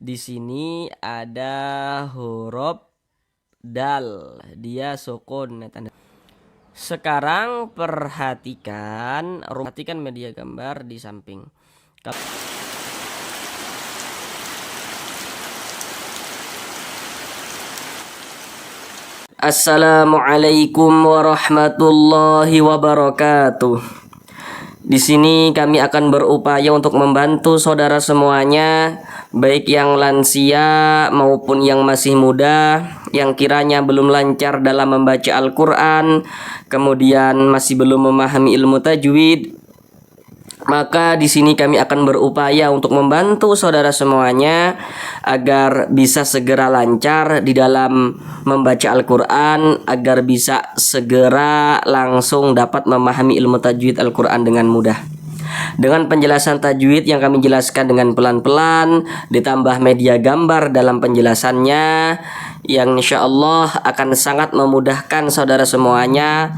Di sini ada huruf dal, dia sukun. Sekarang perhatikan media gambar di samping. Assalamualaikum warahmatullahi wabarakatuh. Di sini kami akan berupaya untuk membantu saudara semuanya, baik yang lansia maupun yang masih muda, yang kiranya belum lancar dalam membaca Al-Quran, kemudian masih belum memahami ilmu tajwid. Maka di sini kami akan berupaya untuk membantu saudara semuanya agar bisa segera lancar di dalam membaca Al-Quran, agar bisa segera langsung dapat memahami ilmu tajwid Al-Quran dengan mudah. Dengan penjelasan tajwid yang kami jelaskan dengan pelan-pelan, ditambah media gambar dalam penjelasannya, yang insya Allah akan sangat memudahkan saudara semuanya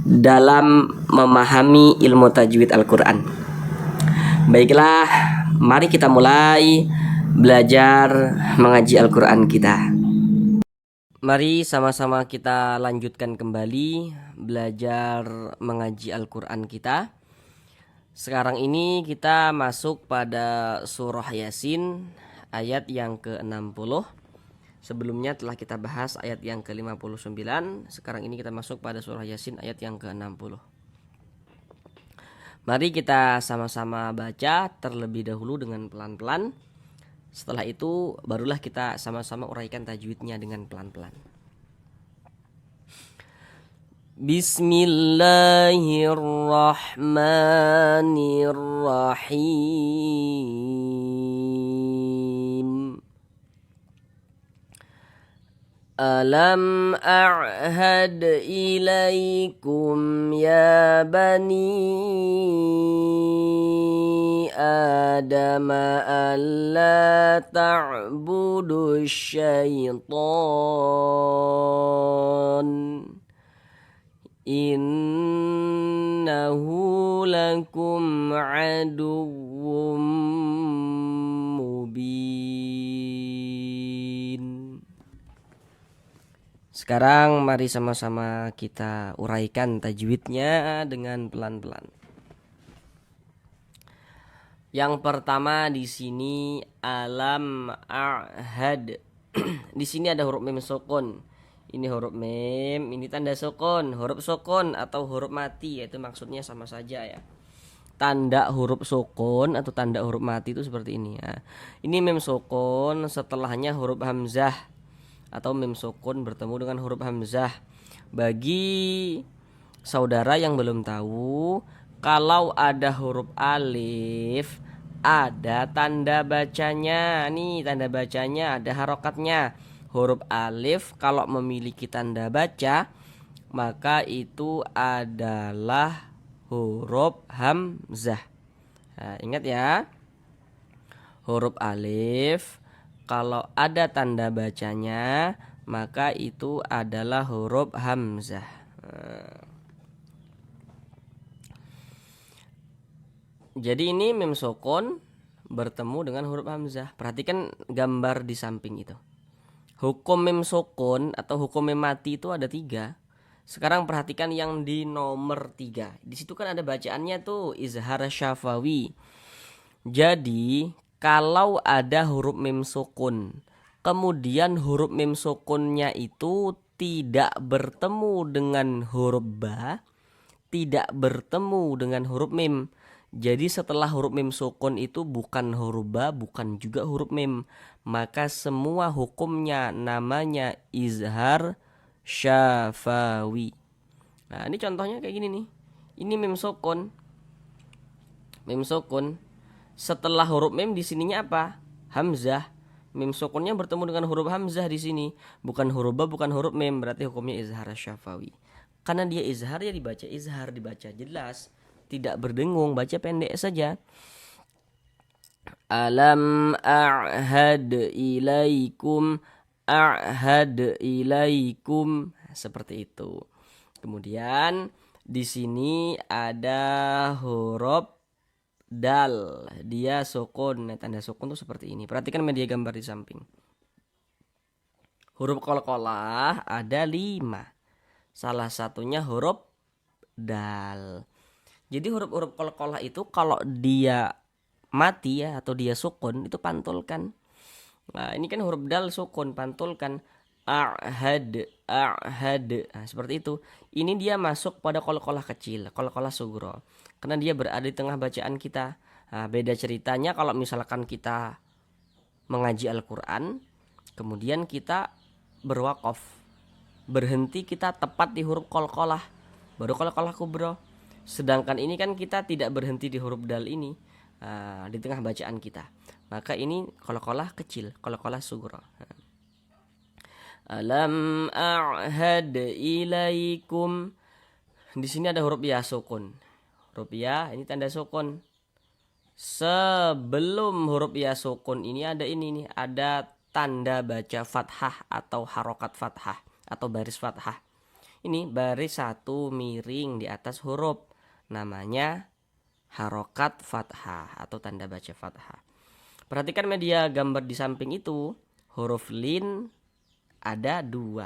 dalam memahami ilmu tajwid Al-Quran. Baiklah, mari kita mulai belajar mengaji Al-Quran kita. Mari sama-sama kita lanjutkan kembali belajar mengaji Al-Quran kita. Sekarang ini kita masuk pada surah Yasin ayat yang ke-60. Sebelumnya telah kita bahas ayat yang ke-59. Sekarang ini kita masuk pada surah Yasin ayat yang ke-60. Mari kita sama-sama baca terlebih dahulu dengan pelan-pelan. Setelah itu barulah kita sama-sama uraikan tajwidnya dengan pelan-pelan. Bismillahirrahmanirrahim. Alam a'had ilaikum ya bani Adam alla ta'budu syaitan innahu lakum aduwwum mubin. Sekarang mari sama-sama kita uraikan tajwidnya dengan pelan-pelan. Yang pertama di sini alam a'had. Di sini ada huruf mim sukun. Ini huruf mim, ini tanda sukun. Huruf sukun atau huruf mati, yaitu maksudnya sama saja ya. Tanda huruf sukun atau tanda huruf mati itu seperti ini ya. Ini mim sukun, setelahnya huruf hamzah atau mim sukun bertemu dengan huruf hamzah. Bagi saudara yang belum tahu, kalau ada huruf alif ada tanda bacanya. Nih tanda bacanya ada harokatnya. Huruf alif kalau memiliki tanda baca maka itu adalah huruf hamzah. Nah, ingat ya, huruf alif kalau ada tanda bacanya maka itu adalah huruf hamzah. Jadi ini mim sukun bertemu dengan huruf hamzah. Perhatikan gambar di samping itu. Hukum mim sukun atau hukum mim mati itu ada 3. Sekarang perhatikan yang di nomor 3. Di situ kan ada bacaannya tuh izhar syafawi. Jadi kalau ada huruf mim sukun, kemudian huruf mim sukunnya itu tidak bertemu dengan huruf ba, tidak bertemu dengan huruf mim. Jadi setelah huruf mim sukun itu bukan huruf ba, bukan juga huruf mim, maka semua hukumnya namanya izhar syafawi. Nah, ini contohnya kayak gini nih. Ini mim sukun. Mim sukun. Setelah huruf mim di sininya apa? Hamzah. Mim sukunnya bertemu dengan huruf hamzah di sini, bukan huruf ba, bukan huruf mim, berarti hukumnya izhar syafawi. Karena dia izhar ya dibaca izhar, dibaca jelas, tidak berdengung, baca pendek saja. Alam a'had ilaikum, a'had ilaikum, seperti itu. Kemudian di sini ada huruf dal, dia sukun. Nah, tanda sukun tuh seperti ini. Perhatikan media gambar di samping. Huruf qalqalah ada 5. Salah satunya huruf dal. Jadi huruf-huruf qalqalah itu kalau dia mati ya atau dia sukun itu pantulkan. Nah, ini kan huruf dal sukun, pantulkan. Ahad, ahad. Nah, seperti itu. Ini dia masuk pada qalqalah kecil, qalqalah sugro. Karena dia berada di tengah bacaan kita. Nah, beda ceritanya kalau misalkan kita mengaji Al-Qur'an, kemudian kita berwakaf. Berhenti kita tepat di huruf qalqalah. Baru qalqalah kubro. Sedangkan ini kan kita tidak berhenti di huruf dal ini. Di tengah bacaan kita, maka ini qalqalah kecil, qalqalah sugro. Alam a'had ilaikum. Di sini ada huruf ya sukun. Huruf ya ini tanda sukun. Sebelum huruf ya sukun ini ada ini nih, ada tanda baca fathah atau harokat fathah atau baris fathah. Ini baris satu miring di atas huruf, namanya harokat fathah atau tanda baca fathah. Perhatikan media gambar di samping itu, huruf lin ada 2.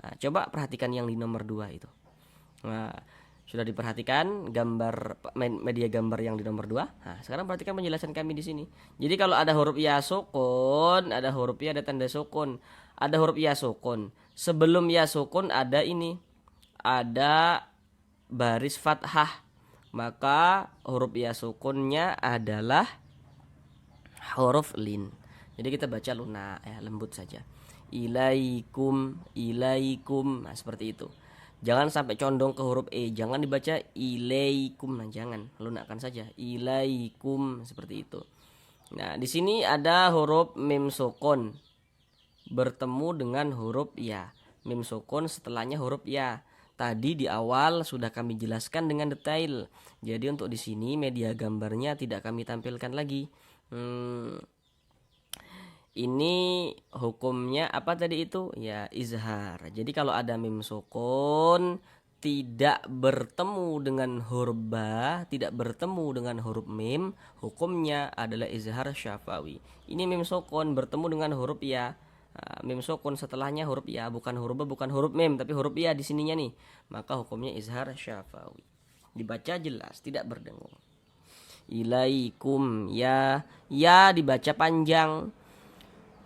Nah, coba perhatikan yang di nomor 2 itu. Nah, sudah diperhatikan gambar media gambar yang di nomor 2. Nah, sekarang perhatikan penjelasan kami di sini. Jadi kalau ada huruf ya sukun, ada huruf ya ada tanda sukun. Ada huruf ya sukun. Sebelum ya sukun ada ini. Ada baris fathah. Maka huruf ya sukunnya adalah huruf lin. Jadi kita baca lunak ya, lembut saja. Ilaikum, ilaikum. Nah, seperti itu. Jangan sampai condong ke huruf e, jangan dibaca ilaikum. Nah, jangan, lunakkan saja. Ilaikum seperti itu. Nah, di sini ada huruf mim sukun bertemu dengan huruf ya. Mim sukun setelahnya huruf ya. Tadi di awal sudah kami jelaskan dengan detail. Jadi untuk di sini media gambarnya tidak kami tampilkan lagi. Ini hukumnya apa tadi itu? Ya izhar. Jadi kalau ada mim sukun tidak bertemu dengan huruf ba, tidak bertemu dengan huruf mim, hukumnya adalah izhar syafawi. Ini mim sukun bertemu dengan huruf ya. Mim sukun setelahnya huruf ya, bukan huruf ba, bukan huruf mim, tapi huruf ya di sininya nih. Maka hukumnya izhar syafawi. Dibaca jelas, tidak berdengung. Ilaikum ya, ya dibaca panjang.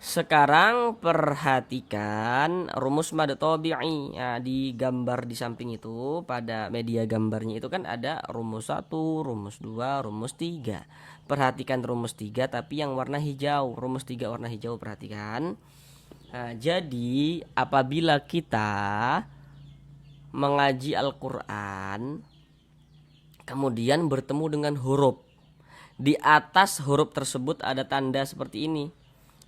Sekarang perhatikan rumus mad tabi'i. Nah, di gambar di samping itu pada media gambarnya itu kan ada rumus 1, rumus 2, rumus 3. Perhatikan rumus 3 tapi yang warna hijau. Rumus 3 warna hijau, perhatikan. Nah, jadi apabila kita mengaji Al-Qur'an kemudian bertemu dengan huruf, di atas huruf tersebut ada tanda seperti ini.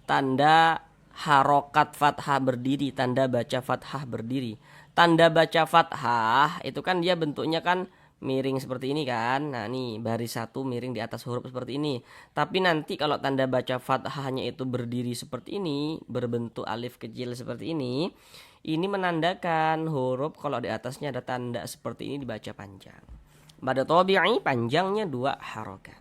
Tanda harokat fathah berdiri, tanda baca fathah berdiri. Tanda baca fathah itu kan dia bentuknya kan miring seperti ini kan. Nah, nih baris 1 miring di atas huruf seperti ini. Tapi nanti kalau tanda baca fathahnya itu berdiri seperti ini, berbentuk alif kecil seperti ini menandakan huruf kalau di atasnya ada tanda seperti ini dibaca panjang. Mad tabi'i panjangnya 2 harokat.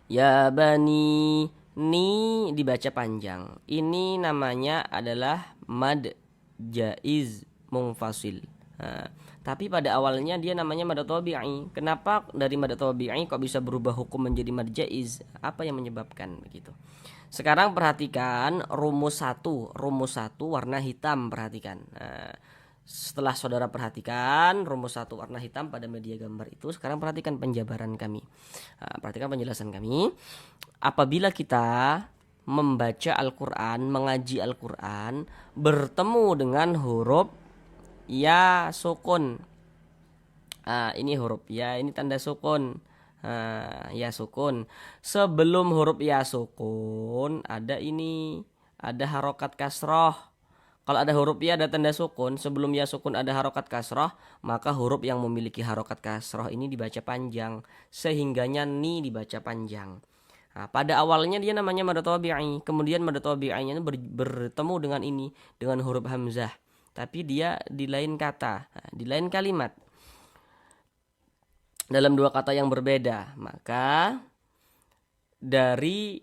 Ya bani, ni dibaca panjang. Ini namanya adalah mad jaiz munfasil. Nah, tapi pada awalnya dia namanya mad tabi'i. Kenapa dari mad tabi'i kok bisa berubah hukum menjadi mad jaiz? Apa yang menyebabkan begitu? Sekarang perhatikan rumus 1. Rumus 1 warna hitam, perhatikan. Nah, setelah saudara perhatikan rumus 1 warna hitam pada media gambar itu, sekarang perhatikan penjabaran kami. Nah, perhatikan penjelasan kami. Apabila kita membaca Al-Quran, mengaji Al-Quran, bertemu dengan huruf ya sukun. Ini huruf ya, ini tanda sukun. Ya sukun. Sebelum huruf ya sukun ada ini, ada harokat kasroh. Kalau ada huruf ya ada tanda sukun, sebelum ya sukun ada harokat kasroh, maka huruf yang memiliki harokat kasroh ini dibaca panjang, sehingganya ni dibaca panjang. Nah, pada awalnya dia namanya mad tabi'i, kemudian mad tabi'inya bertemu dengan ini, dengan huruf hamzah, tapi dia di lain kata, di lain kalimat. dalam dua kata yang berbeda, maka dari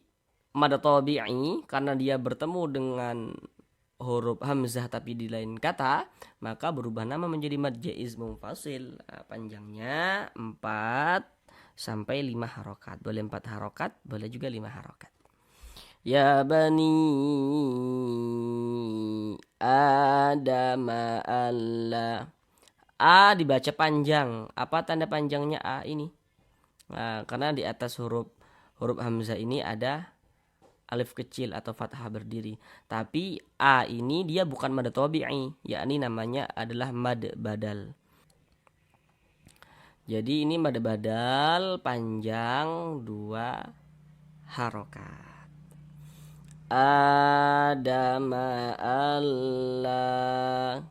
mad tabi'i karena dia bertemu dengan huruf hamzah tapi di lain kata, maka berubah nama menjadi mad jaiz munfasil. Panjangnya 4 sampai 5 harokat. Boleh 4 harokat, boleh juga 5 harokat. Ya bani Adam Allah. A dibaca panjang. Apa tanda panjangnya A ini? Nah, karena di atas huruf hamzah ini ada alif kecil atau fathah berdiri. Tapi A ini dia bukan mad tabi'i, yakni namanya adalah mad badal. Jadi ini mad badal panjang 2 harokat. Adam Allah.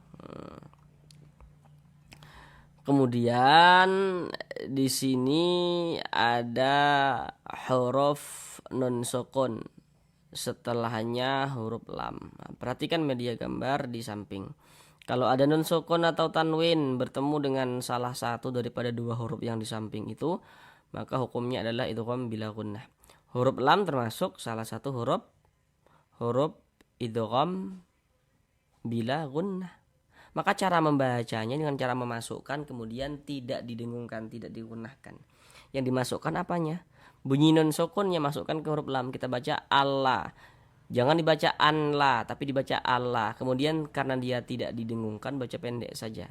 Kemudian di sini ada huruf nun sukun, setelahnya huruf lam. Perhatikan media gambar di samping. Kalau ada nun sukun atau tanwin bertemu dengan salah satu daripada 2 huruf yang di samping itu, maka hukumnya adalah idgham bila gunnah. Huruf lam termasuk salah satu huruf idgham bila gunnah. Maka cara membacanya dengan cara memasukkan kemudian tidak didengungkan, tidak digunakan. Yang dimasukkan apanya? Bunyi nun sukunnya masukkan ke huruf lam. Kita baca Allah. Jangan dibaca anla, tapi dibaca Allah. Kemudian karena dia tidak didengungkan, baca pendek saja.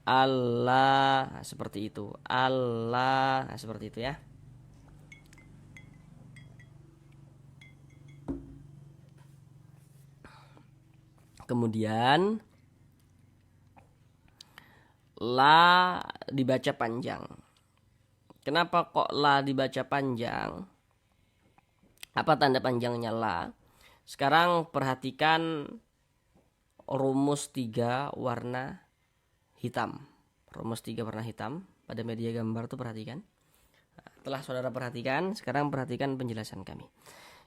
Allah, seperti itu. Allah, seperti itu ya. Kemudian la dibaca panjang. Kenapa kok la dibaca panjang? Apa tanda panjangnya la? Sekarang perhatikan rumus 3 warna hitam. Rumus 3 warna hitam pada media gambar tuh perhatikan. Telah saudara perhatikan, sekarang perhatikan penjelasan kami.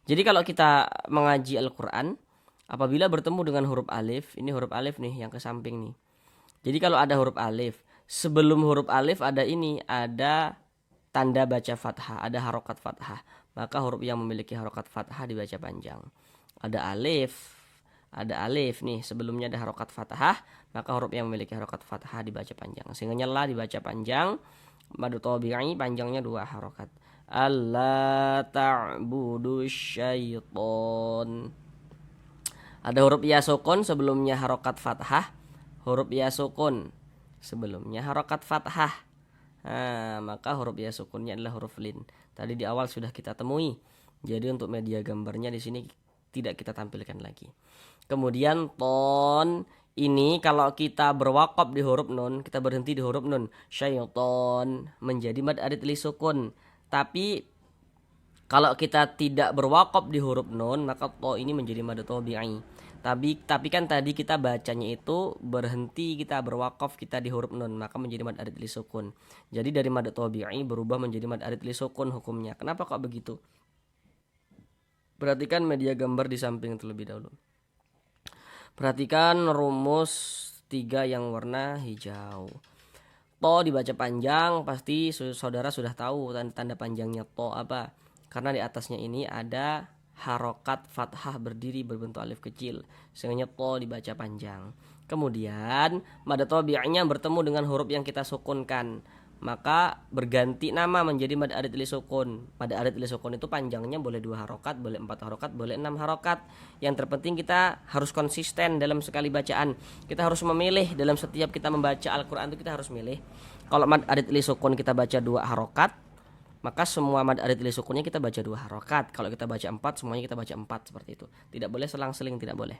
Jadi kalau kita mengaji Al-Quran, apabila bertemu dengan huruf alif, ini huruf alif nih yang ke samping nih. Jadi kalau ada huruf alif, sebelum huruf alif ada tanda baca fathah, ada harokat fathah. Maka huruf yang memiliki harokat fathah dibaca panjang. Ada alif nih, sebelumnya ada harokat fathah, maka huruf yang memiliki harokat fathah dibaca panjang. Sehingga la dibaca panjang, mad tabi'i panjangnya 2 harokat. Alla ta'budu syaiton. Ada huruf ya sukun sebelumnya harokat fathah. Huruf ya sukun sebelumnya harokat fathah. Maka huruf ya sukunnya adalah huruf lin. Tadi di awal sudah kita temui. Jadi untuk media gambarnya di sini tidak kita tampilkan lagi. Kemudian ton ini kalau kita berwakaf di huruf nun, kita berhenti di huruf nun, syaiton menjadi mad arid li sukun. Tapi kalau kita tidak berwakaf di huruf nun, maka to ini menjadi mad tabi'i. Tapi kan tadi kita bacanya itu berhenti, kita berwakaf kita di huruf nun, maka menjadi mad arid li sukun. Jadi dari mad tabi'i berubah menjadi mad arid li sukun hukumnya. Kenapa kok begitu? Perhatikan media gambar di samping terlebih dahulu. Perhatikan rumus 3 yang warna hijau. To dibaca panjang, pasti saudara sudah tahu tanda panjangnya to apa. Karena di atasnya ini ada harokat fathah berdiri berbentuk alif kecil, sehingga to dibaca panjang. Kemudian mad tabi'nya bertemu dengan huruf yang kita sukunkan, maka berganti nama menjadi mad arid li sukun. Mad arid li sukun itu panjangnya boleh 2 harokat, boleh 4 harokat, boleh 6 harokat. Yang terpenting kita harus konsisten dalam sekali bacaan. Kita harus memilih dalam setiap kita membaca Al-Quran itu kita harus milih. Kalau mad arid li sukun kita baca 2 harokat, maka semua mad arid li sukunnya kita baca 2 harokat. Kalau kita baca 4, semuanya kita baca 4 seperti itu. Tidak boleh selang-seling, tidak boleh.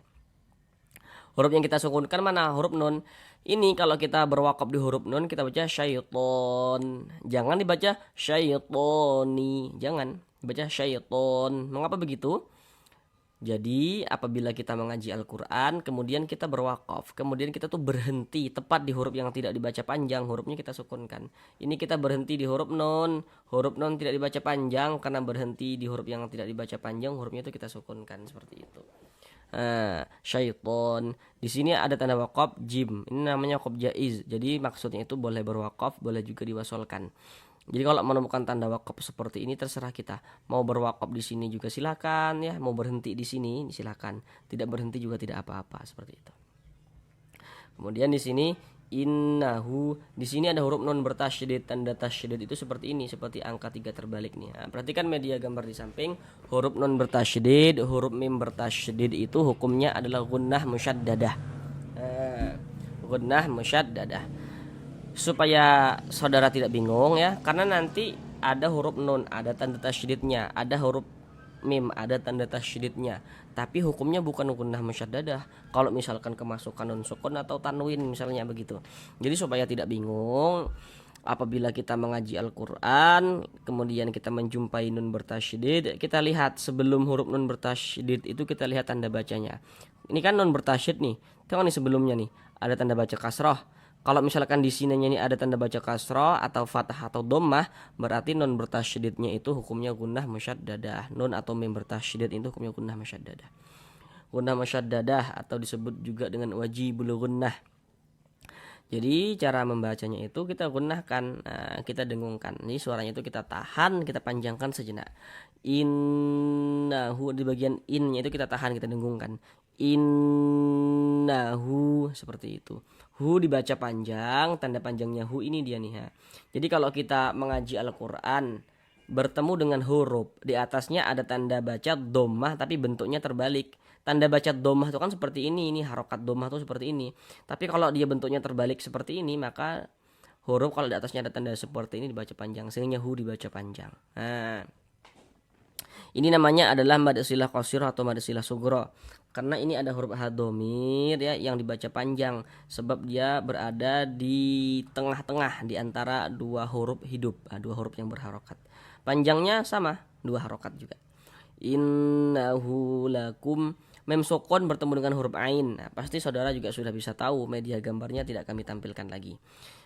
Huruf yang kita sukunkan mana? Huruf nun. Ini kalau kita berwakaf di huruf nun, kita baca syaiton. Jangan dibaca syaitoni. Jangan dibaca syaiton. Mengapa begitu? Jadi apabila kita mengaji Al-Quran, kemudian kita berwakaf, kemudian kita tuh berhenti tepat di huruf yang tidak dibaca panjang, hurufnya kita sukunkan. Ini kita berhenti di huruf non tidak dibaca panjang, karena berhenti di huruf yang tidak dibaca panjang, hurufnya itu kita sukunkan seperti itu. Syaiton. Di sini ada tanda wakaf jim. Ini namanya wakaf jaiz. Jadi maksudnya itu boleh berwakaf, boleh juga diwasolkan. Jadi kalau menemukan tanda wakaf seperti ini terserah kita. Mau berwakaf di sini juga silakan ya, mau berhenti di sini silakan. Tidak berhenti juga tidak apa-apa seperti itu. Kemudian di sini innahu, di sini ada huruf non bertasydid. Tanda tasydid itu seperti ini, seperti angka 3 terbalik nih. Nah, perhatikan media gambar di samping. Huruf non bertasydid, huruf mim bertasydid itu hukumnya adalah gunnah musyaddadah. Gunnah musyaddadah. Supaya saudara tidak bingung ya, karena nanti ada huruf nun, ada tanda tasydidnya, ada huruf mim, ada tanda tasydidnya, tapi hukumnya bukan gunnah musyaddadah. Kalau misalkan kemasukan nun sukun atau tanwin misalnya begitu. Jadi supaya tidak bingung, apabila kita mengaji Al-Quran kemudian kita menjumpai nun bertasydid, kita lihat sebelum huruf nun bertasydid itu kita lihat tanda bacanya. Ini kan nun bertasydid nih, tengok nih sebelumnya nih ada tanda baca kasroh. Kalau misalkan di sininya ini ada tanda baca kasroh atau fathah atau dhammah, berarti nun bertasydidnya itu hukumnya gunnah musyaddadah. Nun atau mim bertasydid itu hukumnya gunnah musyaddadah. Gunnah musyaddadah atau disebut juga dengan wajibul gunnah. Jadi cara membacanya itu kita gunnahkan, kita dengungkan. Ini suaranya itu kita tahan, kita panjangkan sejenak. Innahu, di bagian innya itu kita tahan, kita dengungkan. Innahu, seperti itu. Hu dibaca panjang, tanda panjangnya hu ini dia nih. Jadi kalau kita mengaji Al-Quran bertemu dengan huruf, di atasnya ada tanda baca dhammah tapi bentuknya terbalik. Tanda baca dhammah itu kan seperti ini harokat dhammah itu seperti ini. Tapi kalau dia bentuknya terbalik seperti ini, maka huruf kalau di atasnya ada tanda seperti ini dibaca panjang, sehingga hu dibaca panjang. Nah, ini namanya adalah mad silah qasirah atau mad silah sughra. Karena ini ada huruf hadhamir ya yang dibaca panjang, sebab dia berada di tengah-tengah di antara dua huruf hidup, dua huruf yang berharokat. Panjangnya sama, dua harokat juga. Innahu lakum, mem sukun bertemu dengan huruf ain. Nah, pasti saudara juga sudah bisa tahu, media gambarnya tidak kami tampilkan lagi.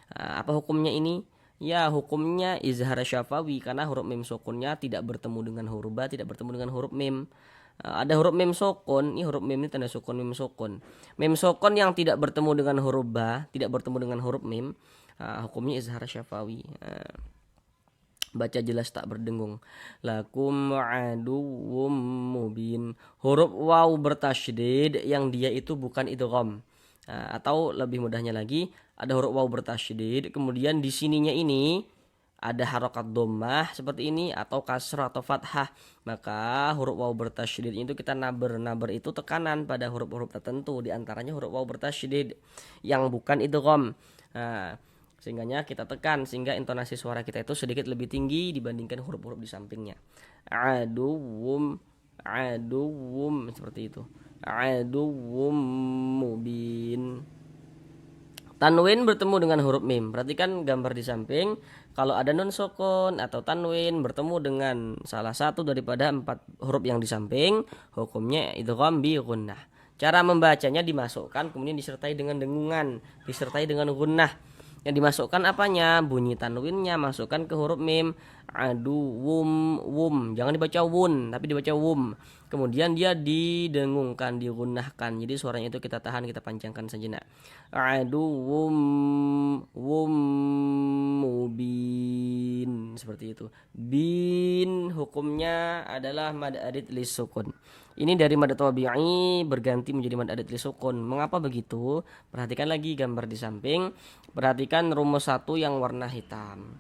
Apa hukumnya ini? Ya, hukumnya izhar syafawi, karena huruf mim sukunnya tidak bertemu dengan huruf ba, tidak bertemu dengan huruf mim. Ada huruf mim sukun, ini huruf mim ini tanda sukun mim sukun. Mim sukun yang tidak bertemu dengan huruf ba, tidak bertemu dengan huruf mim, hukumnya izhar syafawi. Baca jelas tak berdengung. Lakum aduwwum mubin. Huruf waw bertasydid yang dia itu bukan idgham. Atau lebih mudahnya lagi, ada huruf waw bertasydid, kemudian di sininya ini ada harokat dhammah seperti ini atau kasrah atau fathah, maka huruf waw bertasydid itu kita naber itu tekanan pada huruf-huruf tertentu, di antaranya huruf waw bertasydid yang bukan idgham. Sehingganya kita tekan sehingga intonasi suara kita itu sedikit lebih tinggi dibandingkan huruf-huruf di sampingnya. Aduwwum seperti itu. Aduwwum mubin. Tanwin bertemu dengan huruf mim. Perhatikan gambar di samping. Kalau ada nun sukun atau tanwin bertemu dengan salah satu daripada 4 huruf yang di samping, hukumnya idgham bi gunnah. Cara membacanya dimasukkan kemudian disertai dengan dengungan, disertai dengan gunnah. Yang dimasukkan apanya? Bunyi tanwinnya masukkan ke huruf mim. Wum. Jangan dibaca wun, tapi dibaca wum. Kemudian dia didengungkan, digunnahkan. Jadi suaranya itu kita tahan, kita panjangkan sejenak. Wum mubin. Seperti itu. Bin hukumnya adalah mad adid lis sukun. Ini dari mad tabi'i berganti menjadi mad adid lis sukun. Mengapa begitu? Perhatikan lagi gambar di samping. Perhatikan rumus 1 yang warna hitam.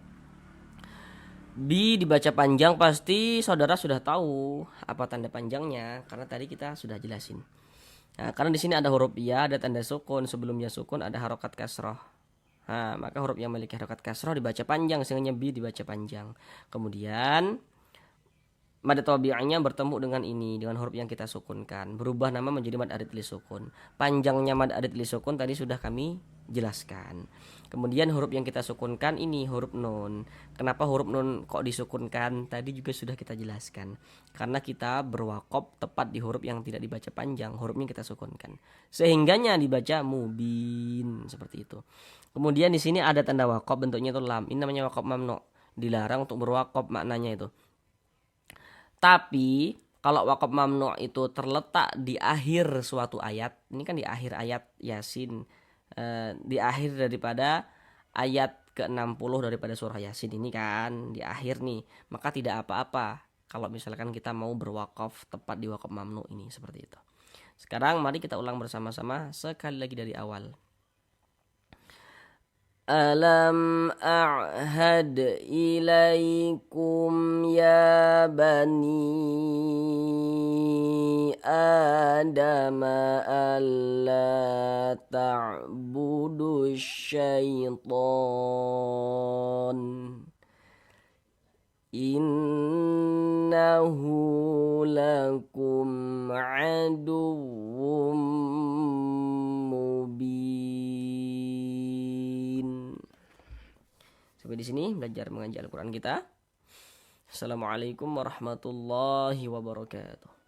Bi dibaca panjang, pasti saudara sudah tahu apa tanda panjangnya karena tadi kita sudah jelasin. Nah, karena di sini ada huruf ya, ada tanda sukun, sebelumnya sukun ada harokat kasroh. Nah, maka huruf yang memiliki harokat kasroh dibaca panjang, sehingga bi dibaca panjang. Kemudian mad tabi'iynya bertemu dengan ini, dengan huruf yang kita sukunkan, berubah nama menjadi mad arid li sukun. Panjangnya mad arid li sukun tadi sudah kami jelaskan. Kemudian huruf yang kita sukunkan ini huruf nun. Kenapa huruf nun kok disukunkan? Tadi juga sudah kita jelaskan. Karena kita berwakaf tepat di huruf yang tidak dibaca panjang, hurufnya kita sukunkan. Sehingganya dibaca mubin, seperti itu. Kemudian di sini ada tanda wakaf, bentuknya itu lam. Ini namanya wakaf mamnu. Dilarang untuk berwakaf, maknanya itu. Tapi kalau wakaf mamnu itu terletak di akhir suatu ayat, ini kan di akhir ayat Yasin, di akhir daripada ayat ke-60 daripada surah Yasin ini kan, di akhir nih, maka tidak apa-apa kalau misalkan kita mau berwakaf tepat di wakaf mamnu ini, seperti itu. Sekarang mari kita ulang bersama-sama sekali lagi dari awal. Alam a'had ilaikum ya bani Adam alla ta'budu syaitan innahu lakum aduwwum mubin. Sampai di sini belajar mengaji Al-Quran kita. Assalamualaikum warahmatullahi wabarakatuh.